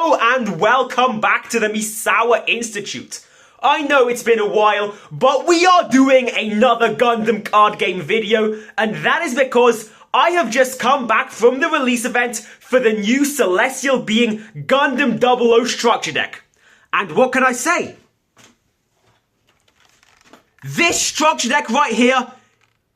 Hello and welcome back to the Misawa Institute. I know it's been a while, but we are doing another Gundam card game video, and that is because I have just come back from the release event for the new Celestial Being Gundam 00 structure deck. And what can I say? This structure deck right here,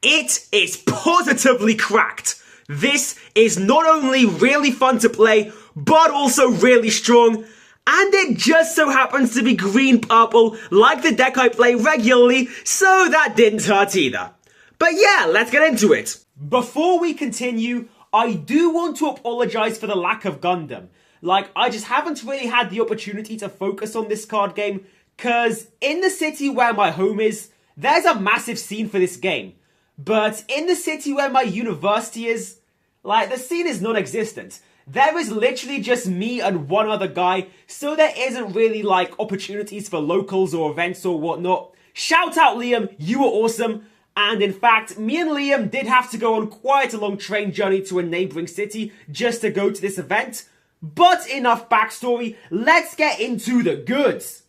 it is positively cracked. This is not only really fun to play, but also really strong, and it just so happens to be green-purple, like the deck I play regularly, so that didn't hurt either. But yeah, let's get into it. Before we continue, I do want to apologize for the lack of Gundam. I just haven't really had the opportunity to focus on this card game, cause in the city where my home is, there's a massive scene for this game. But in the city where my university is, the scene is non-existent. There is literally just me and one other guy, so there isn't really, opportunities for locals or events or whatnot. Shout out Liam, you were awesome. And in fact, me and Liam did have to go on quite a long train journey to a neighbouring city just to go to this event. But enough backstory, let's get into the goods.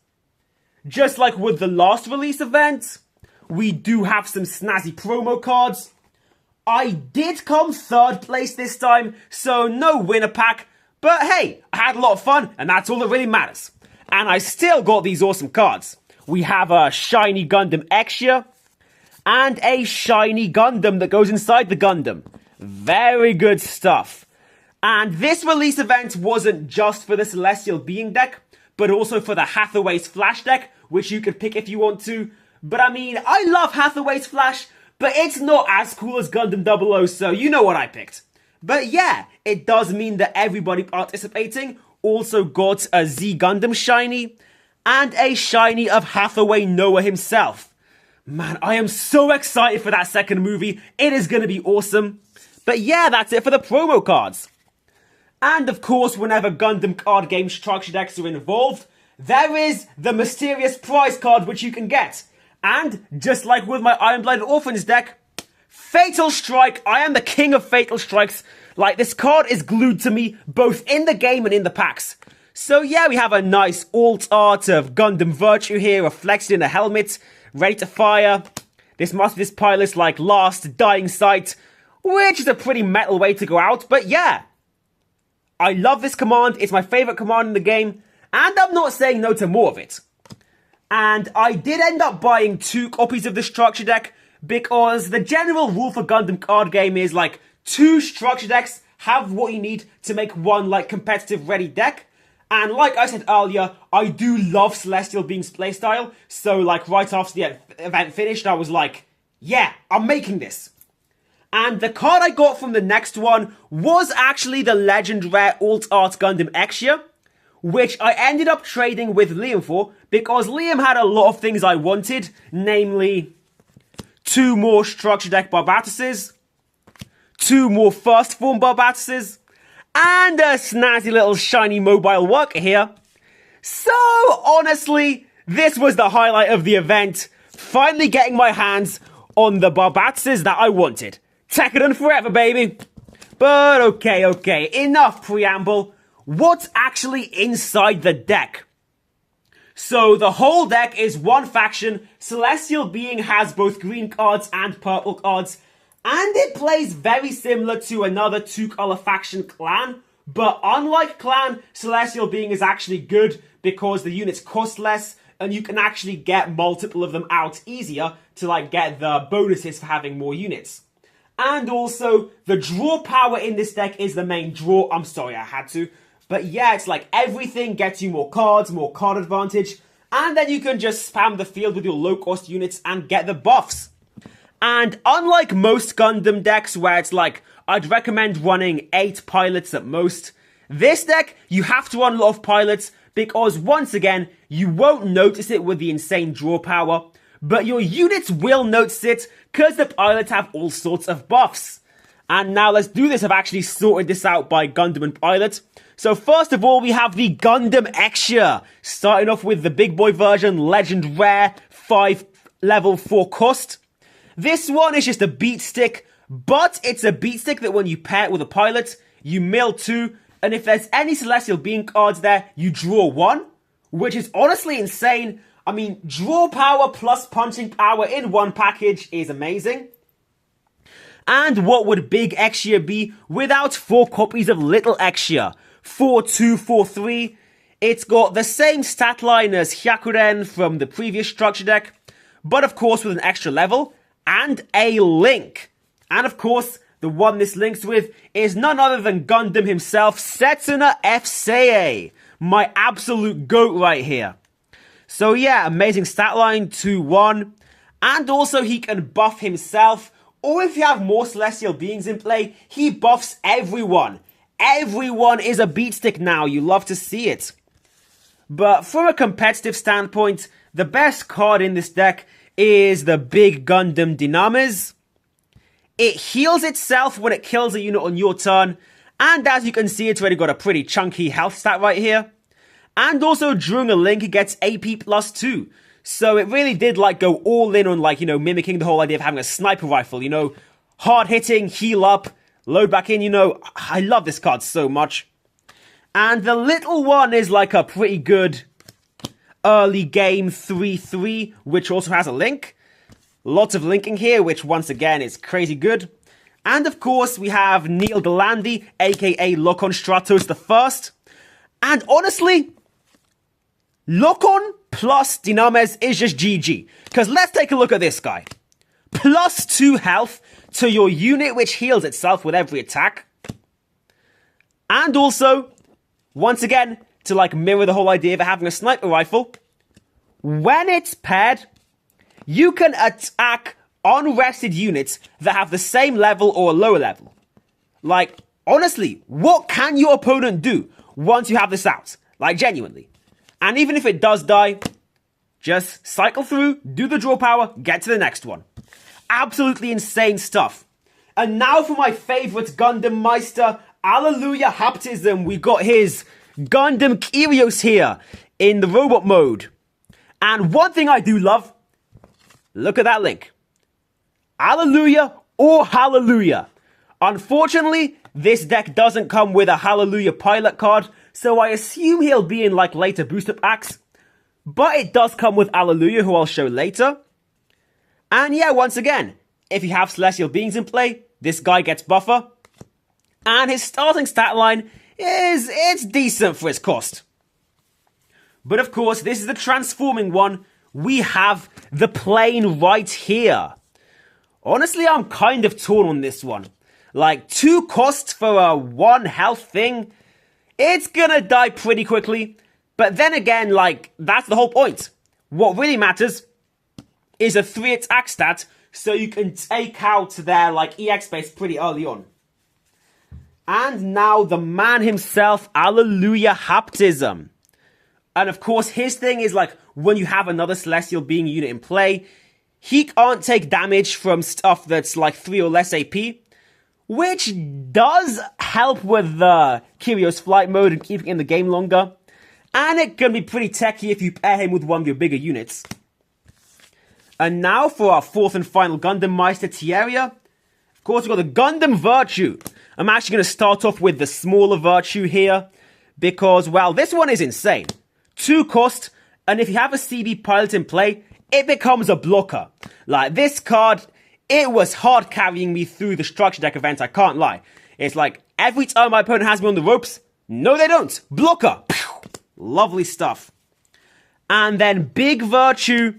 Just like with the last release event, we do have some snazzy promo cards. I did come third place this time, so no winner pack, but hey, I had a lot of fun, and that's all that really matters. And I still got these awesome cards. We have a shiny Gundam Exia, and a shiny Gundam that goes inside the Gundam. Very good stuff. And this release event wasn't just for the Celestial Being deck, but also for the Hathaway's Flash deck, which you could pick if you want to. But I mean, I love Hathaway's Flash, but it's not as cool as Gundam 00, so you know what I picked. But yeah, it does mean that everybody participating also got a Z Gundam shiny, and a shiny of Hathaway Noah himself. Man, I am so excited for that second movie, it is going to be awesome. But yeah, that's it for the promo cards. And of course, whenever Gundam card game structure decks are involved, there is the mysterious prize card which you can get. And, just like with my Iron-Blooded Orphans deck, Fatal Strike, I am the king of Fatal Strikes. This card is glued to me, both in the game and in the packs. So yeah, we have a nice alt art of Gundam Virtue here, reflected in a helmet, ready to fire. This must be this pilot's, last dying sight, which is a pretty metal way to go out, but yeah. I love this command, it's my favourite command in the game, and I'm not saying no to more of it. And I did end up buying 2 copies of the structure deck because the general rule for Gundam card game is 2 structure decks have what you need to make one competitive ready deck. And like I said earlier, I do love Celestial Being's playstyle. So right after the event finished, I was yeah, I'm making this. And the card I got from the next one was actually the Legend Rare Alt Art Gundam Exia, which I ended up trading with Liam for, because Liam had a lot of things I wanted, namely 2 more structure deck Barbatuses, 2 more first form Barbatuses, and a snazzy little shiny mobile worker here. So honestly, this was the highlight of the event, finally getting my hands on the Barbatuses that I wanted. Tekkadan forever, baby! But okay, enough preamble. What's actually inside the deck? So the whole deck is one faction. Celestial Being has both green cards and purple cards, and it plays very similar to another 2-color faction Clan, but unlike Clan, Celestial Being is actually good because the units cost less and you can actually get multiple of them out easier to get the bonuses for having more units. And also, the draw power in this deck is the main draw. I'm sorry, I had to. But yeah, it's everything gets you more cards, more card advantage, and then you can just spam the field with your low-cost units and get the buffs. And unlike most Gundam decks where it's I'd recommend running 8 pilots at most, this deck, you have to run a lot of pilots because once again, you won't notice it with the insane draw power, but your units will notice it because the pilots have all sorts of buffs. And now let's do this. I've actually sorted this out by Gundam and Pilot. So first of all, we have the Gundam Exia. Starting off with the big boy version, Legend Rare, 5 level 4 cost. This one is just a beat stick, but it's a beat stick that when you pair it with a pilot, you mill 2, And if there's any Celestial Being cards there, you draw one, which is honestly insane. I mean, draw power plus punching power in one package is amazing. And what would Big Exia be without 4 copies of Little Exia? 4-2, 4-3. It's got the same stat line as Hyakuren from the previous structure deck, but of course with an extra level and a link. And of course, the one this links with is none other than Gundam himself, Setsuna F-Seiei. My absolute GOAT right here. So yeah, amazing stat line, 2-1. And also he can buff himself, or if you have more Celestial Beings in play, he buffs everyone. Everyone is a beat stick now, you love to see it. But from a competitive standpoint, the best card in this deck is the Big Gundam Dynamis. It heals itself when it kills a unit on your turn, and as you can see, it's already got a pretty chunky health stat right here. And also, during a link, it gets AP plus 2. So it really did, like, go all in on, like, you know, mimicking the whole idea of having a sniper rifle, you know, hard hitting, heal up, load back in, you know. I love this card so much. And the little one is, like, a pretty good early game 3-3, which also has a link. Lots of linking here, which once again is crazy good. And of course, we have Neil Delandi, aka Lokon Stratos the First. And honestly, Lokon plus Dynames is just GG. Because let's take a look at this guy. Plus 2 health to your unit, which heals itself with every attack. And also, once again, to like mirror the whole idea of having a sniper rifle, when it's paired, you can attack unrested units that have the same level or a lower level. Like, honestly, what can your opponent do once you have this out? Like, genuinely. And even if it does die, just cycle through, do the draw power, get to the next one. Absolutely insane stuff. And now for my favorite Gundam Meister, Alleluia Haptism. We got his Gundam Kyrios here in the robot mode. And one thing I do love, look at that link. Alleluia or Hallelujah. Unfortunately, this deck doesn't come with a Hallelujah pilot card, so I assume he'll be in like later booster packs. But it does come with Alleluia, who I'll show later. And yeah, once again, if you have Celestial Beings in play, this guy gets buffer. And his starting stat line it's decent for its cost. But of course, this is the transforming one. We have the plane right here. Honestly, I'm kind of torn on this one. Like, 2 costs for a 1 health thing, it's gonna die pretty quickly. But then again, like, that's the whole point. What really matters is a 3 attack stat, so you can take out their, like, EX base pretty early on. And now the man himself, Alleluia Haptism. And of course, his thing is, like, when you have another Celestial Being unit in play, he can't take damage from stuff that's, like, 3 or less AP, which does help with the Kyrios flight mode and keeping in the game longer. And it can be pretty techy if you pair him with one of your bigger units. And now for our 4th and final Gundam Meister, Tieria. Of course, we've got the Gundam Virtue. I'm actually going to start off with the smaller Virtue here, because, well, this one is insane. 2 cost, and if you have a CB pilot in play, it becomes a blocker. Like, this card, it was hard carrying me through the structure deck event, I can't lie. It's like, every time my opponent has me on the ropes, no they don't, blocker. Lovely stuff. And then Big Virtue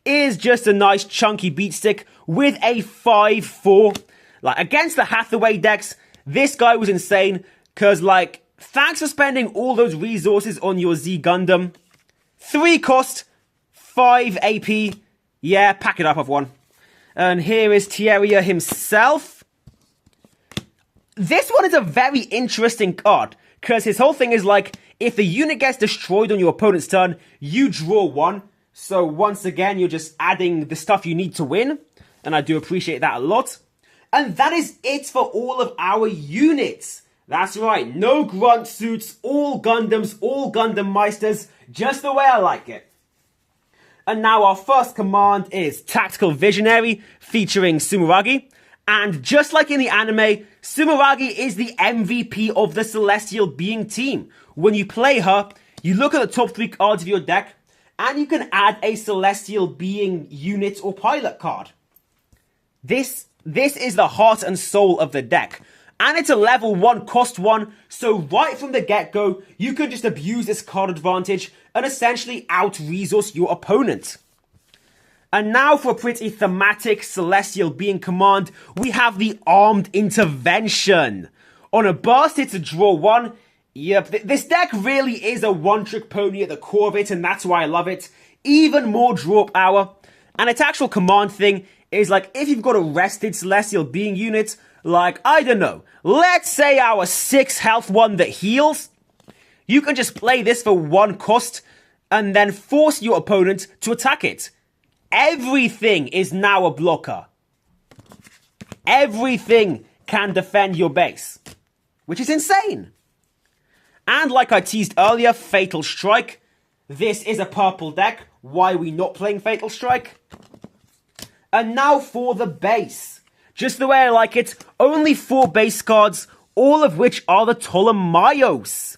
is just a nice chunky beat stick with a 5-4. Like, against the Hathaway decks, this guy was insane, because, like, thanks for spending all those resources on your Z Gundam. 3 cost, 5 AP. Yeah, pack it up, everyone. And here is Tieria himself. This one is a very interesting card, because his whole thing is like, if the unit gets destroyed on your opponent's turn, you draw 1. So once again, you're just adding the stuff you need to win. And I do appreciate that a lot. And that is it for all of our units. That's right, no grunt suits, all Gundams, all Gundam Meisters, just the way I like it. And now our first command is Tactical Visionary, featuring Sumuragi. And just like in the anime, Sumeragi is the MVP of the Celestial Being team. When you play her, you look at the top 3 cards of your deck, and you can add a Celestial Being unit or pilot card. This is the heart and soul of the deck. And it's a level 1 cost 1, so right from the get-go, you can just abuse this card advantage and essentially out-resource your opponent. And now for a pretty thematic Celestial Being command, we have the Armed Intervention. On a burst, it's a draw 1. Yep, this deck really is a one-trick pony at the core of it, and that's why I love it. Even more draw power. And its actual command thing is like, if you've got a rested Celestial Being unit, like, I don't know, let's say our 6 health one that heals, you can just play this for 1 cost, and then force your opponent to attack it. Everything is now a blocker. Everything can defend your base, which is insane. And like I teased earlier, Fatal Strike. This is a purple deck. Why are we not playing Fatal Strike? And now for the base. Just the way I like it, only 4 base cards, all of which are the Ptolemaeos.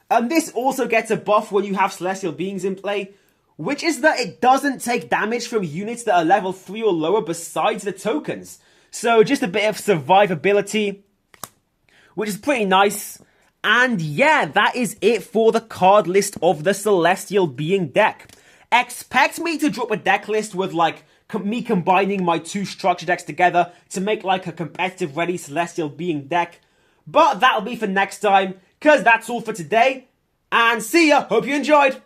And this also gets a buff when you have Celestial Beings in play, which is that it doesn't take damage from units that are level 3 or lower besides the tokens. So just a bit of survivability, which is pretty nice. And yeah, that is it for the card list of the Celestial Being deck. Expect me to drop a deck list with like me combining my 2 structure decks together to make like a competitive ready Celestial Being deck. But that'll be for next time, because that's all for today. And see ya, hope you enjoyed!